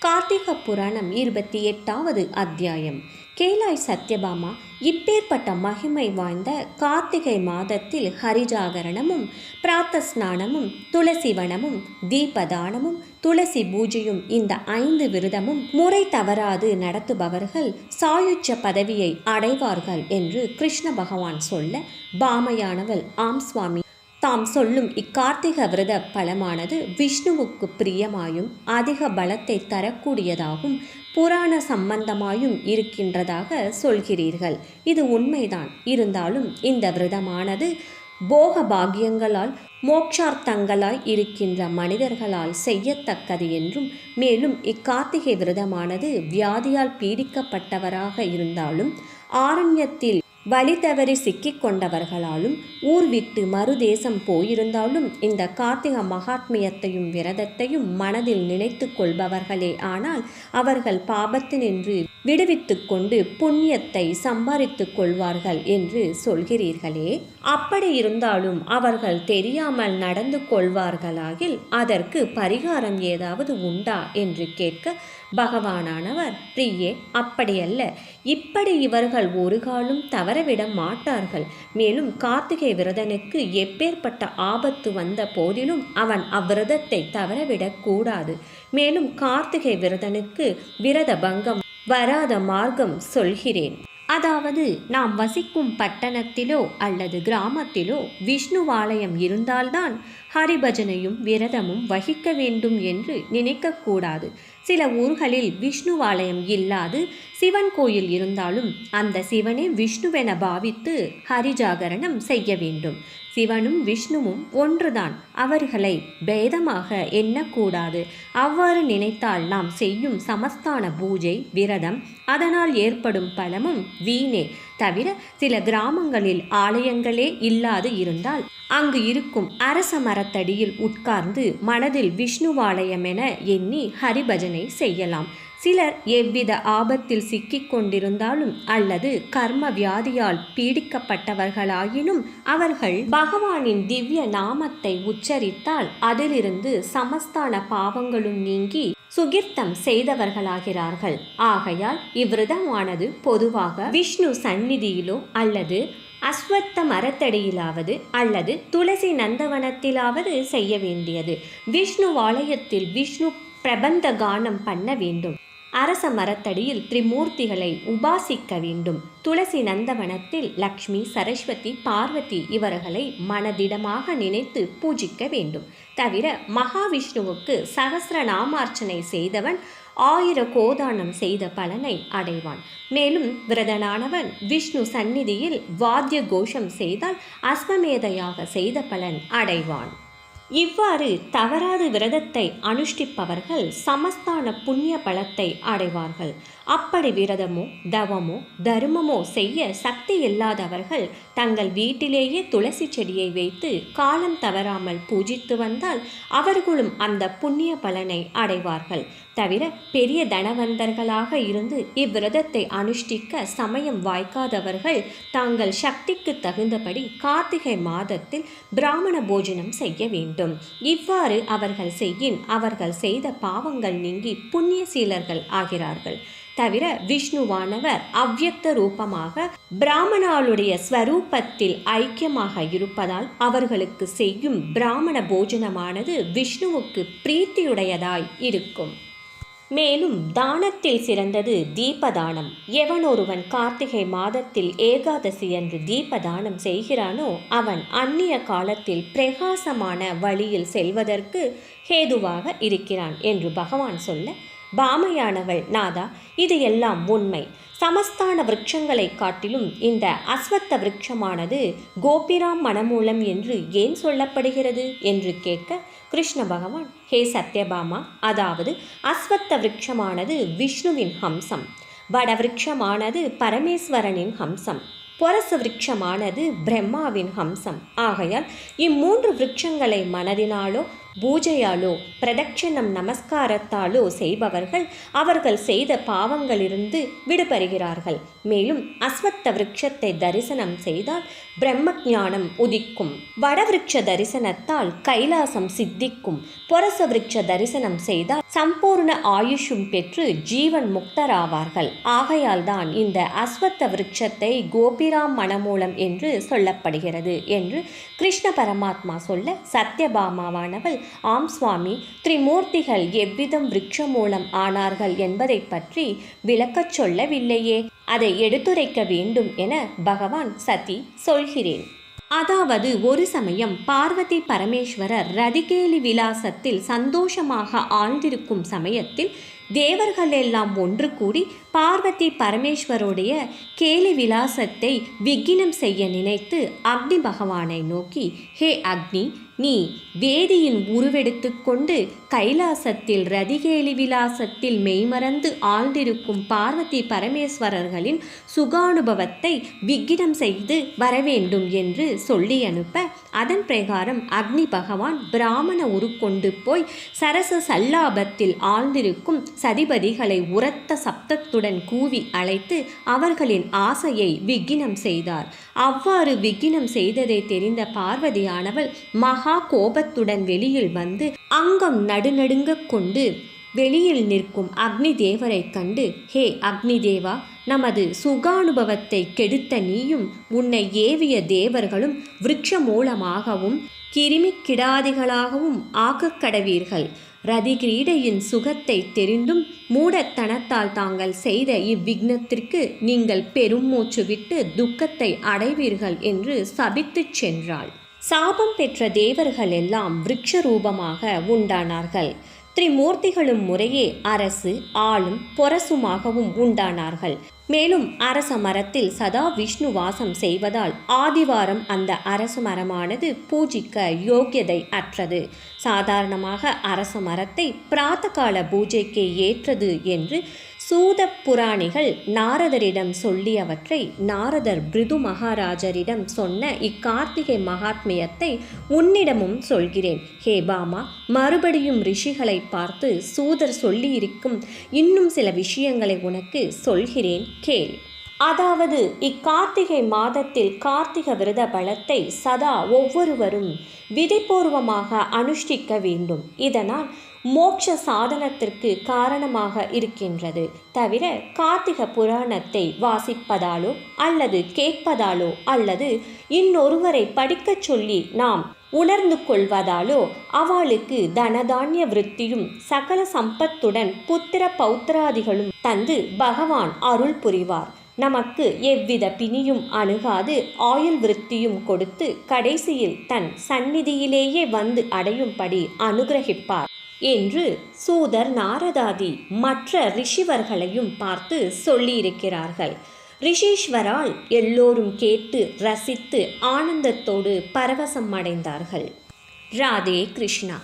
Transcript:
கார்த்திக புராணம் 28வது அத்தியாயம். கேளாய் சத்யபாமா, இப்பேற்பட்ட மகிமை வாய்ந்த கார்த்திகை மாதத்தில் ஹரிஜாகரணமும் பிராத்த ஸ்நானமும் துளசிவனமும் தீபதானமும் துளசி பூஜையும் இந்த 5 விரதமும் முறை தவறாது நடத்துபவர்கள் சாயுச்ச பதவியை அடைவார்கள் என்று கிருஷ்ண பகவான் சொல்ல, பாமையானவள் ஆம் சுவாமி, தாம் சொல்லும் இக்கார்த்திக விரத பலமானது விஷ்ணுவுக்கு பிரியமாயும் அதிக பலத்தை தரக்கூடியதாகும் புராண சம்பந்தமாயும் இருக்கின்றதாக சொல்கிறீர்கள். இது உண்மைதான். இருந்தாலும் இந்த விரதமானது போக பாகியங்களால் மோட்சார்த்தங்களாய் இருக்கின்ற மனிதர்களால் செய்யத்தக்கது என்றும், மேலும் இக்கார்த்திகை விரதமானது வியாதியால் பீடிக்கப்பட்டவராக இருந்தாலும் ஆரண்யத்தில் வழி தவறி சிக்கிக் கொண்டவர்களாலும் ஊர் விட்டு மறுதேசம் போயிருந்தாலும் இந்த கார்த்திக மகாத்மியத்தையும் விரதத்தையும் மனதில் நினைத்து கொள்பவர்களே ஆனால் அவர்கள் பாபத்தினின்று விடுவித்து கொண்டு புண்ணியத்தை சம்பாதித்து கொள்வார்கள் என்று சொல்கிறீர்களே. அப்படி இருந்தாலும் அவர்கள் தெரியாமல் நடந்து கொள்வார்களாகில் அதற்கு பரிகாரம் ஏதாவது உண்டா என்று கேட்க, பகவானானவர், பிரியே, அப்படியல்ல. இப்படி இவர்கள் ஒரு காலும் தவறவிட மாட்டார்கள். மேலும் கார்த்திகை விரதனுக்கு எப்பேற்பட்ட ஆபத்து வந்த போதிலும் அவன் அவ்விரதத்தை தவறவிடக் கூடாது. மேலும் கார்த்திகை விரதனுக்கு விரத பங்கம் வராத மார்க்கம் சொல்கிறேன். அதாவது, நாம் வசிக்கும் பட்டணத்திலோ அல்லது கிராமத்திலோ விஷ்ணுவாலயம் இருந்தால்தான் ஹரிபஜனையும் விரதமும் வகிக்க வேண்டும் என்று நினைக்கக்கூடாது. சில ஊர்களில் விஷ்ணுவாலயம் இல்லாது சிவன் கோயில் இருந்தாலும் அந்த சிவனே விஷ்ணுவென பாவித்து ஹரிஜாகரணம் செய்ய வேண்டும். சிவனும் விஷ்ணுவும் ஒன்றுதான். அவர்களை பேதமாக எண்ணக்கூடாது. அவ்வாறு நினைத்தால் நாம் செய்யும் சமஸ்தான பூஜை விரதம் அதனால் ஏற்படும் பலமும் வீணே. தவிர சில கிராமங்களில் ஆலயங்களே இல்லாது இருந்தால் அங்கு இருக்கும் அரச மரத்தடியில் உட்கார்ந்து மனதில் விஷ்ணுவாலயம் என எண்ணி ஹரிபஜனை செய்யலாம். சிலர் எவ்வித ஆபத்தில் சிக்கிக் கொண்டிருந்தாலும் அல்லது கர்ம வியாதியால் பீடிக்கப்பட்டவர்களாயினும் அவர்கள் பகவானின் திவ்ய நாமத்தை உச்சரித்தால் அதிலிருந்து சமஸ்தான பாவங்களும் நீங்கி சுகிர்த்தம் செய்தவர்களாகிறார்கள். ஆகையால் இவ்விரதமானது பொதுவாக விஷ்ணு சந்நிதியிலோ அல்லது அஸ்வத்த மரத்தடியிலாவது அல்லது துளசி நந்தவனத்திலாவது செய்ய வேண்டியது. விஷ்ணு ஆலயத்தில் விஷ்ணு பிரபந்த கானம் பண்ண வேண்டும். அரச மரத்தடியில் திரிமூர்த்திகளை உபாசிக்க வேண்டும். துளசி நந்தவனத்தில் லக்ஷ்மி, சரஸ்வதி, பார்வதி இவர்களை மனதிடமாக நினைத்து பூஜிக்க வேண்டும். தவிர மகாவிஷ்ணுவுக்கு சகசிரநாமார்ச்சனை செய்தவன் 1000 கோதானம் செய்த பலனை அடைவான். மேலும் விரதனானவன் விஷ்ணு சந்நிதியில் வாத்திய கோஷம் செய்தால் அஸ்வமேதையாக செய்த பலன் அடைவான். இவ்வாறு தவறாது விரதத்தை அனுஷ்டிப்பவர்கள் சமஸ்தான புண்ணிய பலத்தை அடைவார்கள். அப்படி விரதமோ தவமோ தர்மமோ செய்ய சக்தி இல்லாதவர்கள் தங்கள் வீட்டிலேயே துளசி செடியை வைத்து காலம் தவறாமல் பூஜித்து வந்தால் அவர்களும் அந்த புண்ணிய பலனை அடைவார்கள். தவிர பெரிய தனவந்தர்களாக இருந்து இவ்விரதத்தை அனுஷ்டிக்க சமயம் வாய்க்காதவர்கள் தாங்கள் சக்திக்கு தகுந்தபடி கார்த்திகை மாதத்தில் பிராமண போஜனம் செய்ய வேண்டும். இவ்வாறு அவர்கள் செய்யின் அவர்கள் செய்த பாவங்கள் நீங்கி புண்ணியசீலர்கள் ஆகிறார்கள். தவிர விஷ்ணுவானவர் அவ்யக்த ரூபமாக பிராமணாளுடைய ஸ்வரூபத்தில் ஐக்கியமாக இருப்பதால் அவர்களுக்கு செய்யும் பிராமண போஜனமானது விஷ்ணுவுக்கு பிரீத்தியுடையதாய் இருக்கும். மேலும் தானத்தில் சிறந்தது தீபதானம். எவனொருவன் கார்த்திகை மாதத்தில் ஏகாதசி அன்று தீபதானம் செய்கிறானோ அவன் அந்நிய காலத்தில் பிரகாசமான வழியில் செல்வதற்கு ஹேதுவாக இருக்கிறான் என்று பகவான் சொல்ல, பாமையானவள், நாதா, இது எல்லாம் உண்மை. சமஸ்தான விருட்சங்களை காட்டிலும் இந்த அஸ்வத்த விருட்சமானது கோபிராம் மணமூலம் என்று ஏன் சொல்லப்படுகிறது என்று கேட்க, கிருஷ்ண பகவான், ஹே சத்யபாமா, அதாவது அஸ்வத்த விருட்சமானது விஷ்ணுவின் ஹம்சம், வடவிருட்சமானது பரமேஸ்வரனின் ஹம்சம், பொரச விருட்சமானது பிரம்மாவின் ஹம்சம். ஆகையால் இம்மூன்று விருட்சங்களை மனதினாலோ பூஜையாலோ பிரதட்சணம் நமஸ்காரத்தாலோ செய்பவர்கள் அவர்கள் செய்த பாவங்களிலிருந்து விடுபடுகிறார்கள். மேலும் அஸ்வத்த விருட்சத்தை தரிசனம் செய்தால் பிரம்ம ஞானம் உதிக்கும். வடவிருட்ச தரிசனத்தால் கைலாசம் சித்திக்கும். பொரச விருட்ச தரிசனம் செய்தால் சம்பூர்ண ஆயுஷும் பெற்று ஜீவன் முக்தராவார்கள். ஆகையால் தான் இந்த அஸ்வத்த விருட்சத்தை கோபிராம் மணமூலம் என்று சொல்லப்படுகிறது என்று கிருஷ்ண பரமாத்மா சொல்ல, சத்யபாமாவானவள், ஆம் சுவாமி, திரிமூர்த்திகள் எவ்விதம் விருட்ச மூலம் ஆனார்கள் என்பதை பற்றி விளக்கச் சொல்லவில்லையே, அதை எடுத்துரைக்க வேண்டும் என பகவான் சதி சொல்கிறேன். அதாவது ஒரு சமயம் பார்வதி பரமேஸ்வரர் ரதிகேலி விலாசத்தில் சந்தோஷமாக ஆழ்ந்திருக்கும் சமயத்தில் தேவர்கள் எல்லாம் ஒன்று கூடி பார்வதி பரமேஸ்வருடைய கேலி விலாசத்தை விக்கினம் செய்ய நினைத்து அக்னி பகவானை நோக்கி, ஹே அக்னி, நீ வேதியின் உருவெடுத்து கொண்டு கைலாசத்தில் ரதிகேலி விலாசத்தில் மெய்மறந்து ஆழ்ந்திருக்கும் பார்வதி பரமேஸ்வரர்களின் சுகானுபவத்தை விக்கினம் செய்து வரவேண்டும் என்று சொல்லி அனுப்ப, அதன் பிரகாரம் அக்னி பகவான் பிராமண உருக்கொண்டு போய் சரச சல்லாபத்தில் ஆழ்ந்திருக்கும் சதிபதிகளை உரத்த சப்தத்துடன் கூவி அழைத்து அவர்களின் ஆசையை விக்கினம் செய்தார். அவ்வாறு விக்கினம் செய்ததை தெரிந்த பார்வதியானவள் மகா கோபத்துடன் வெளியில் வந்து அங்கம் நடுநடுங்க கொண்டு வெளியில் நிற்கும் அக்னி தேவரை கண்டு, ஹே அக்னி தேவா, நமது சுகானுபவத்தை கெடுத்த நீயும் உன்னை ஏவிய தேவர்களும் விருட்ச மூலமாகவும் கிருமி கிடாதிகளாகவும் ஆக்கக்கடவீர்கள். ரதிகிரீடையின் சுகத்தை தெரிந்தும் மூடத்தனத்தால் தாங்கள் செய்த இவ்விக்னத்திற்கு நீங்கள் பெருமூச்சு விட்டு துக்கத்தை அடைவீர்கள் என்று சபித்துச் சென்றாள். சாபம் பெற்ற தேவர்கள் எல்லாம் விருட்ச ரூபமாக உண்டானார்கள். திரிமூர்த்திகளும் முறையே அரசு, ஆளும், பொரசுமாகவும் உண்டானார்கள். மேலும் அரச மரத்தில் சதா விஷ்ணு வாசம் செய்வதால் ஆதிவாரம் அந்த அரச மரமானது பூஜிக்க யோக்கியதை அற்றது. சாதாரணமாக அரச மரத்தை பிராத்தகால பூஜைக்கு ஏற்றது என்று சூத புராணிகள் நாரதரிடம் சொல்லியவற்றை நாரதர் பிருது மகாராஜரிடம் சொன்ன இக்கார்த்திகை மகாத்மியத்தை உன்னிடமும் சொல்கிறேன். ஹே பாமா, மறுபடியும் ரிஷிகளை பார்த்து சூதர் சொல்லியிருக்கும் இன்னும் சில விஷயங்களை உனக்கு சொல்கிறேன், கேள். அதாவது இக்கார்த்திகை மாதத்தில் கார்த்திக விரத பலத்தை சதா ஒவ்வொருவரும் விதிபூர்வமாக அனுஷ்டிக்க வேண்டும். இதனால் மோட்ச சாதனத்திற்கு காரணமாக இருக்கின்றது. தவிர கார்த்திக புராணத்தை வாசிப்பதாலோ அல்லது கேட்பதாலோ அல்லது இன்னொருவரை படிக்கச் சொல்லி நாம் உணர்ந்து கொள்வதாலோ அவளுக்கு தனதானிய விருத்தியும் சகல சம்பத்துடன் புத்திர பௌத்திராதிகளும் தந்து பகவான் அருள் புரிவார். நமக்கு எவ்வித பிணியும் அணுகாது ஆயுள் விருத்தியும் கொடுத்து கடைசியில் தன் சந்நிதியிலேயே வந்து அடையும்படி அனுகிரகிப்பார் என்று சூதர் நாரதாதி மற்ற ரிஷிவர்களையும் பார்த்து சொல்லியிருக்கிறார்கள். ரிஷீஸ்வரால் எல்லோரும் கேட்டு ரசித்து ஆனந்தத்தோடு பரவசம் அடைந்தார்கள். ராதே கிருஷ்ணா.